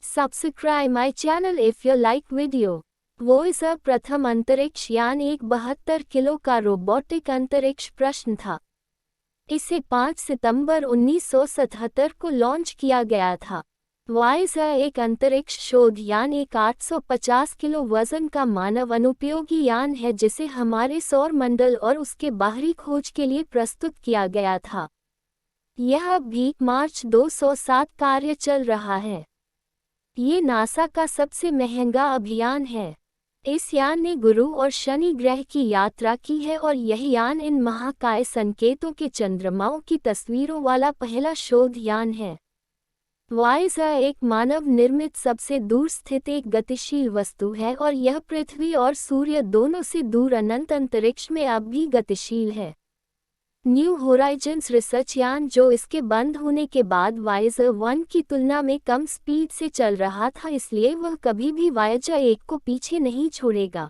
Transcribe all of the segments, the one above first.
Subscribe my channel if you like video. Voyager प्रथम अंतरिक्ष यान एक 72 किलो का रोबोटिक अंतरिक्ष प्रश्न था। इसे 5 सितंबर 1977 को लॉन्च किया गया था। वॉयेजर एक अंतरिक्ष शोध यान एक 850 किलो वजन का मानव अनुपयोगी यान है जिसे हमारे सौर मंडल और उसके बाहरी खोज के लिए प्रस्तुत किया गया था। यह भी मार्च 207 कार्य चल रहा है। ये नासा का सबसे महंगा अभियान है। इस यान ने गुरु और शनि ग्रह की यात्रा की है और यह यान इन महाकाय संकेतों के चंद्रमाओं की तस्वीरों वाला पहला शोध यान है। वॉयेजर एक मानव निर्मित सबसे दूर स्थित एक गतिशील वस्तु है और यह पृथ्वी और सूर्य दोनों से दूर अनंत अंतरिक्ष में अब भी गतिशील है। न्यू होराइजन्स रिसर्च यान जो इसके बंद होने के बाद वॉयेजर 1 की तुलना में कम स्पीड से चल रहा था, इसलिए वह कभी भी वॉयेजर 1 को पीछे नहीं छोड़ेगा।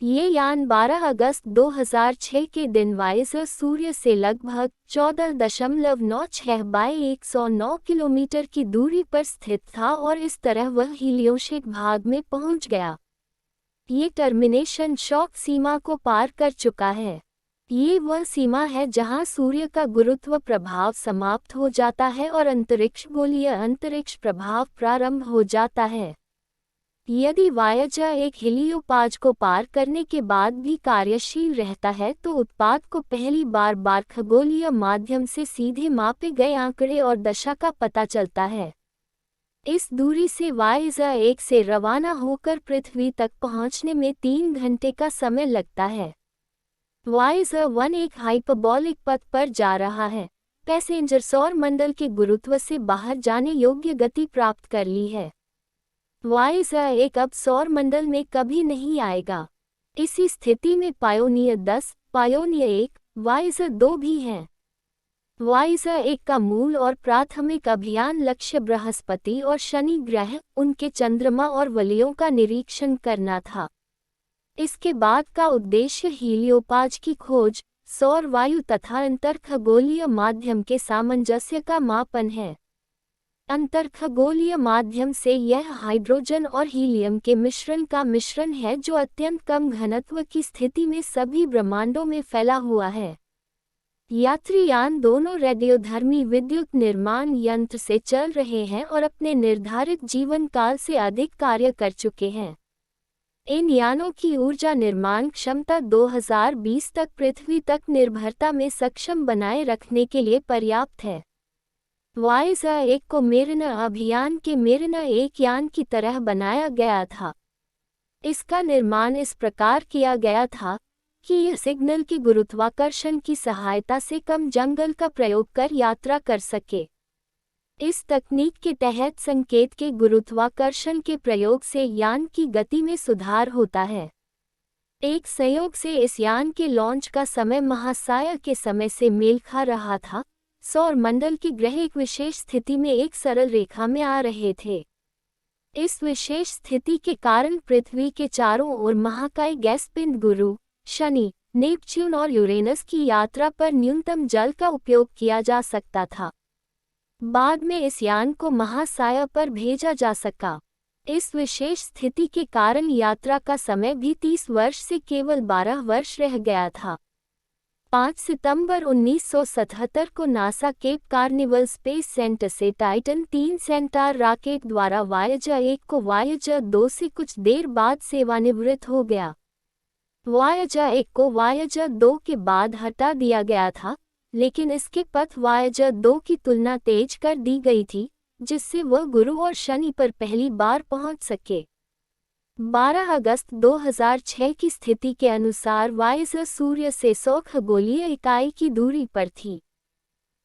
ये यान 12 अगस्त 2006 के दिन वॉयेजर सूर्य से लगभग 14.96 बाय 109 किलोमीटर की दूरी पर स्थित था और इस तरह वह हीलियोशेक भाग में पहुंच गया। ये टर्मिनेशन शॉक सीमा को पार कर चुका है। ये वह सीमा है जहां सूर्य का गुरुत्व प्रभाव समाप्त हो जाता है और अंतरिक्ष गोलीय अंतरिक्ष प्रभाव प्रारंभ हो जाता है। यदि वॉयेजर एक हीलियोपाज को पार करने के बाद भी कार्यशील रहता है तो उत्पाद को पहली बार खगोलीय माध्यम से सीधे मापे गए आंकड़े और दशा का पता चलता है। इस दूरी से वॉयेजर 1 से रवाना होकर पृथ्वी तक पहुंचने में 3 घंटे का समय लगता है। वॉयेजर 1 एक हाइपरबोलिक पथ पर जा रहा है। पैसेंजर सौर मंडल के गुरुत्व से बाहर जाने योग्य गति प्राप्त कर ली है। वॉयेजर 1 अब सौर मंडल में कभी नहीं आएगा। इसी स्थिति में पायोनियर 10, पायोनियर 1, वॉयेजर 2 भी हैं। वॉयेजर 1 का मूल और प्राथमिक अभियान लक्ष्य बृहस्पति और शनि ग्रह, उनके चंद्रमा और वलयों का निरीक्षण करना था। इसके बाद का उद्देश्य हीलियोपाज की खोज, सौर वायु तथा अंतर्खगोलीय माध्यम के सामंजस्य का मापन है। अंतर्खगोलीय माध्यम से यह हाइड्रोजन और हीलियम के मिश्रण का मिश्रण है जो अत्यंत कम घनत्व की स्थिति में सभी ब्रह्मांडों में फैला हुआ है। यात्रीयान दोनों रेडियोधर्मी विद्युत निर्माण यंत्र से चल रहे हैं और अपने निर्धारित जीवन काल से अधिक कार्य कर चुके हैं। इन यानों की ऊर्जा निर्माण क्षमता 2020 तक पृथ्वी तक निर्भरता में सक्षम बनाए रखने के लिए पर्याप्त है। वॉयेजर 1 को मेरिना अभियान के मेरिना 1 यान की तरह बनाया गया था। इसका निर्माण इस प्रकार किया गया था कि यह सिग्नल के गुरुत्वाकर्षण की सहायता से कम जंगल का प्रयोग कर यात्रा कर सके। इस तकनीक के तहत संकेत के गुरुत्वाकर्षण के प्रयोग से यान की गति में सुधार होता है। एक संयोग से इस यान के लॉन्च का समय महासाया के समय से मेल खा रहा था। सौर मंडल के ग्रह एक विशेष स्थिति में एक सरल रेखा में आ रहे थे। इस विशेष स्थिति के कारण पृथ्वी के चारों ओर महाकाय गैस पिंड गुरु, शनि, नेपच्यून और यूरेनस की यात्रा पर न्यूनतम जल का उपयोग किया जा सकता था। बाद में इस यान को महासाया पर भेजा जा सका। इस विशेष स्थिति के कारण यात्रा का समय भी 30 वर्ष से केवल 12 वर्ष रह गया था। 5 सितंबर 1977 को NASA Cape Canaveral space centre से टाइटन 3 सेंटार रॉकेट द्वारा वॉयेजर 1 को वॉयेजर 2 से कुछ देर बाद सेवानिवृत्त हो गया। वॉयेजर 1 को वॉयेजर 2 के बाद हटा दिया गया था, लेकिन इसके पथ वॉयेजर 2 की तुलना तेज कर दी गई थी, जिससे वह गुरु और शनि पर पहली बार पहुंच सके। 12 अगस्त 2006 की स्थिति के अनुसार वॉयेजर सूर्य से 100 खगोलीय इकाई की दूरी पर थी।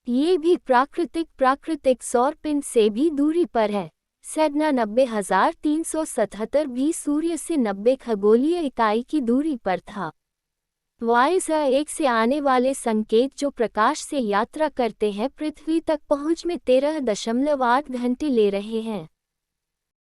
ये भी प्राकृतिक सौर पिंड से भी दूरी पर है। सेडना 90,377 भी सूर्य से 90 खगोलीय इकाई की दूरी पर था। वॉयेजर 1 से आने वाले संकेत जो प्रकाश से यात्रा करते हैं पृथ्वी तक पहुंच में 13.8 घंटे ले रहे हैं।